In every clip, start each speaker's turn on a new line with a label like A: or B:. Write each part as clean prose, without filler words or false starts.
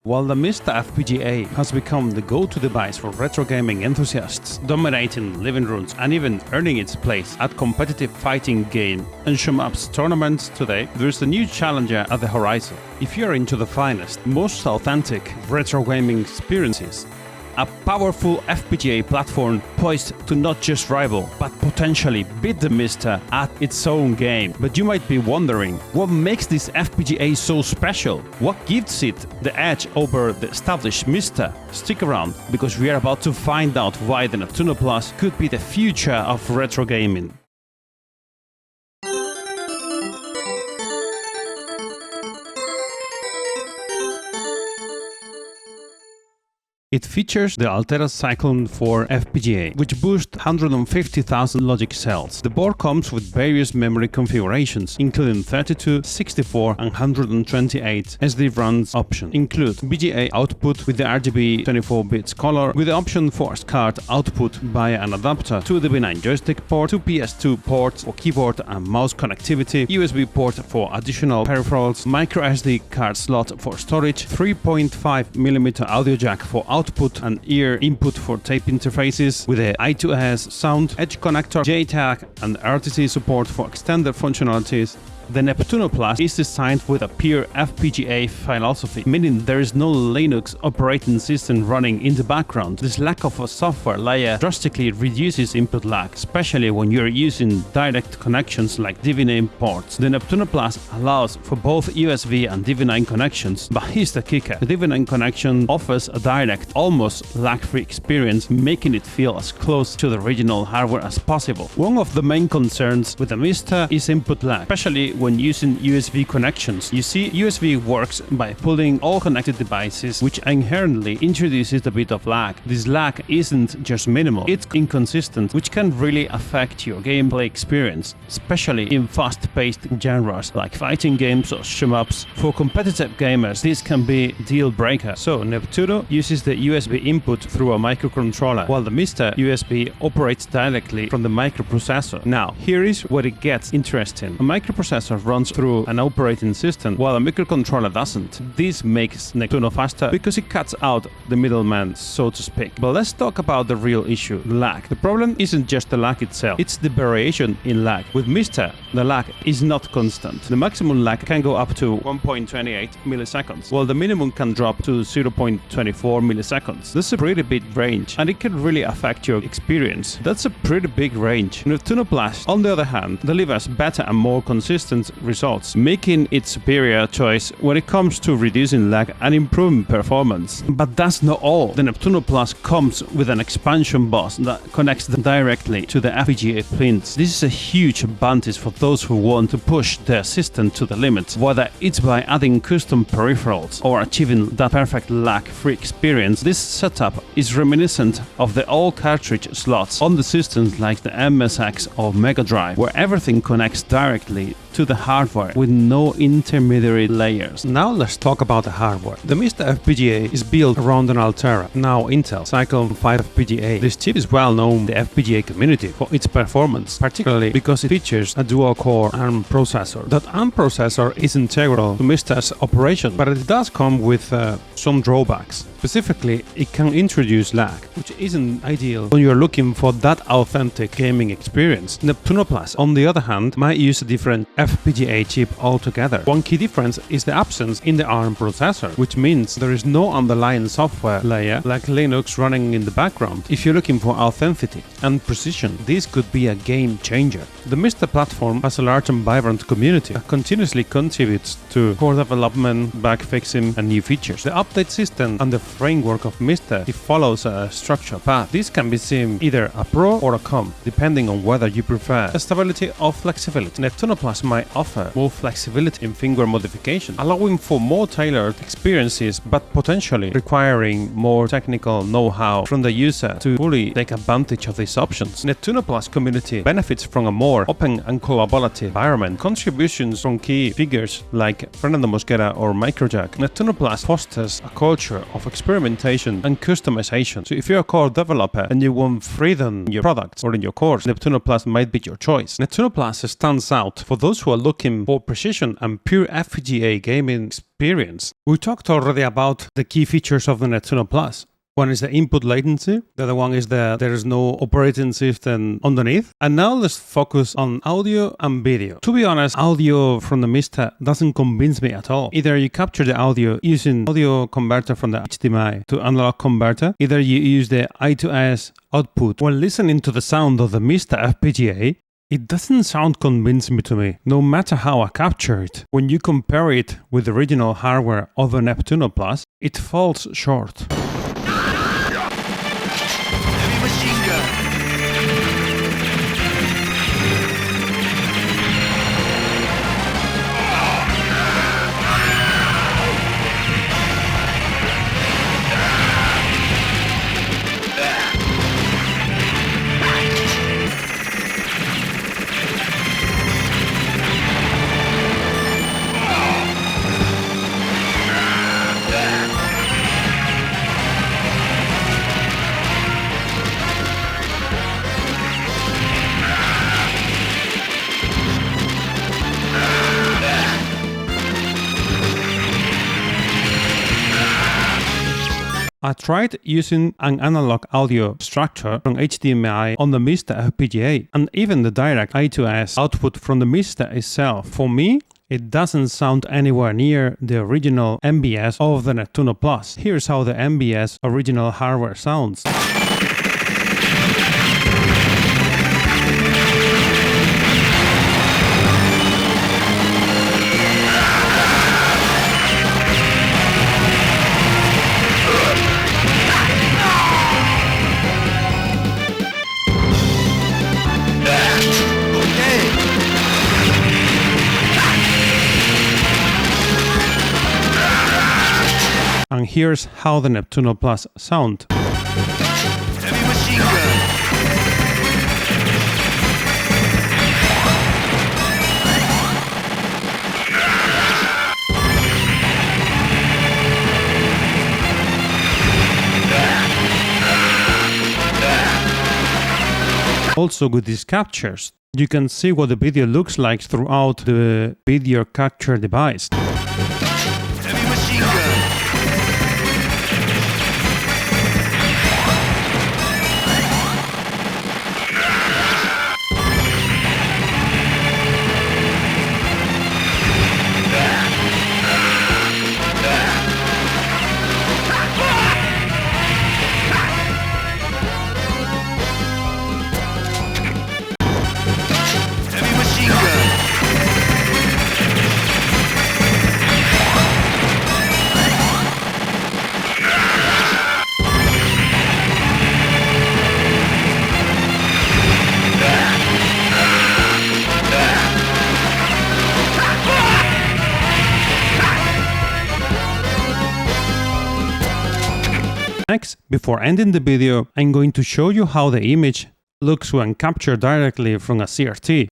A: While the MiSTer FPGA has become the go-to device for retro gaming enthusiasts, dominating living rooms and even earning its place at competitive fighting game and shoot-ups tournaments today, there's a new challenger at the horizon. If you're into the finest, most authentic retro gaming experiences, a powerful FPGA platform poised to not just rival, but potentially beat the MiSTer at its own game. But you might be wondering, what makes this FPGA so special? What gives it the edge over the established MiSTer? Stick around, because we are about to find out why the NeptUNO Plus could be the future of retro gaming. It features the Altera Cyclone 4 FPGA, which boosts 150,000 logic cells. The board comes with various memory configurations, including 32, 64 and 128. SD runs options include BGA output with the RGB 24 bits color, with the option for SCART output via an adapter, 2 DB9 joystick port, 2 PS2 ports for keyboard and mouse connectivity, USB port for additional peripherals, micro SD card slot for storage, 3.5mm audio jack for output and ear input for tape interfaces with a I2S sound, edge connector, JTAG and RTC support for extended functionalities. The NeptUNO Plus is designed with a pure FPGA philosophy, meaning there is no Linux operating system running in the background. This lack of a software layer drastically reduces input lag, especially when you're using direct connections like DB9 ports. The NeptUNO Plus allows for both USB and DB9 connections, but here's the kicker. The DB9 connection offers a direct, almost lag-free experience, making it feel as close to the original hardware as possible. One of the main concerns with the MiSTer is input lag, especially when using USB connections. You see, USB works by pulling all connected devices, which inherently introduces a bit of lag. This lag isn't just minimal, it's inconsistent, which can really affect your gameplay experience, especially in fast-paced genres like fighting games or shoot-ups. For competitive gamers, this can be a deal-breaker. So NeptUNO uses the USB input through a microcontroller, while the MiSTer USB operates directly from the microprocessor. Now, here is where it gets interesting. A microprocessor runs through an operating system, while a microcontroller doesn't. This makes NeptUNO faster because it cuts out the middleman, so to speak. But let's talk about the real issue, lag. The problem isn't just the lag itself, it's the variation in lag. With MiSTer, the lag is not constant. The maximum lag can go up to 1.28 milliseconds, while the minimum can drop to 0.24 milliseconds. That's a pretty big range, and it can really affect your experience. That's a pretty big range. NeptUNO Plus, on the other hand, delivers better and more consistent results, making it superior choice when it comes to reducing lag and improving performance. But that's not all. The NeptUNO Plus comes with an expansion bus that connects directly to the FPGA pins. This is a huge advantage for those who want to push their system to the limit, whether it's by adding custom peripherals or achieving that perfect lag-free experience. This setup is reminiscent of the old cartridge slots on the systems like the MSX or Mega Drive, where everything connects directly to the hardware with no intermediary layers. Now let's talk about the hardware. The MiSTer FPGA is built around an Altera, now Intel, Cyclone 5 FPGA. This chip is well known in the FPGA community for its performance, particularly because it features a dual-core ARM processor. That ARM processor is integral to MiSTer's operation, but it does come with some drawbacks. Specifically, it can introduce lag, which isn't ideal when you're looking for that authentic gaming experience. NeptUNO Plus, on the other hand, might use a different FPGA chip altogether. One key difference is the absence in the ARM processor, which means there is no underlying software layer like Linux running in the background. If you're looking for authenticity and precision, this could be a game changer. The MiSTer platform has a large and vibrant community that continuously contributes to core development, bug fixing and new features. The update system and the framework of MiSTer, it follows a structured path. This can be seen either a pro or a con, depending on whether you prefer stability or flexibility. NeptUNO Plus might offer more flexibility in firmware modification, allowing for more tailored experiences, but potentially requiring more technical know-how from the user to fully take advantage of these options. NeptUNO Plus community benefits from a more open and collaborative environment. Contributions from key figures like Fernando Mosquera or Microjack. NeptUNO Plus fosters a culture of experimentation and customization. So if you're a core developer and you want freedom in your products or in your course, NeptUNO Plus might be your choice. NeptUNO Plus stands out for those those who are looking for precision and pure FPGA gaming experience. We talked already about the key features of the NeptUNO Plus. One is the input latency, the other one is that there is no operating system underneath. And now let's focus on audio and video. To be honest, audio from the MiSTer doesn't convince me at all. Either you capture the audio using audio converter from the HDMI to analog converter, either you use the I2S output. When listening to the sound of the MiSTer FPGA, it doesn't sound convincing to me, no matter how I capture it. When you compare it with the original hardware of the NeptUNO Plus, it falls short. I tried using an analog audio structure from HDMI on the MiSTer FPGA and even the direct I2S output from the MiSTer itself. For me, it doesn't sound anywhere near the original MBS of the NeptUNO Plus. Here's how the MBS original hardware sounds. And here's how the NeptUNO Plus sound.
B: Heavy machine gun.
A: Also with these captures, you can see what the video looks like throughout the video capture device.
B: Heavy machine gun.
A: Next, before ending the video, I'm going to show you how the image looks when captured directly from a CRT.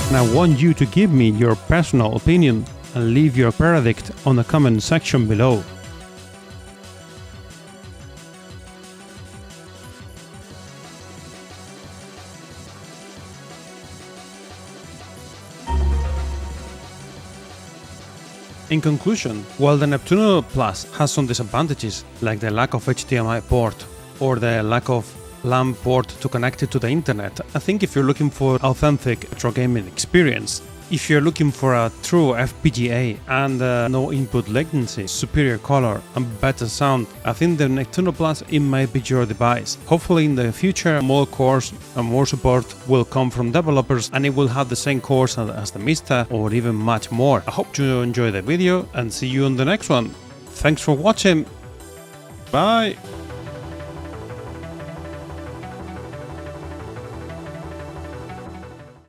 A: And I want you to give me your personal opinion and leave your verdict on the comment section below. In conclusion, while the NeptUNO Plus has some disadvantages, like the lack of HDMI port or the lack of LAN port to connect it to the internet, I think if you're looking for authentic retro gaming experience, If you're looking for a true FPGA and no input latency, superior color and better sound, I think the NeptUNO Plus it might be your device. Hopefully in the future more cores and more support will come from developers and it will have the same cores as the MiSTer or even much more. I hope you enjoy the video and see you on the next one. Thanks for watching. Bye.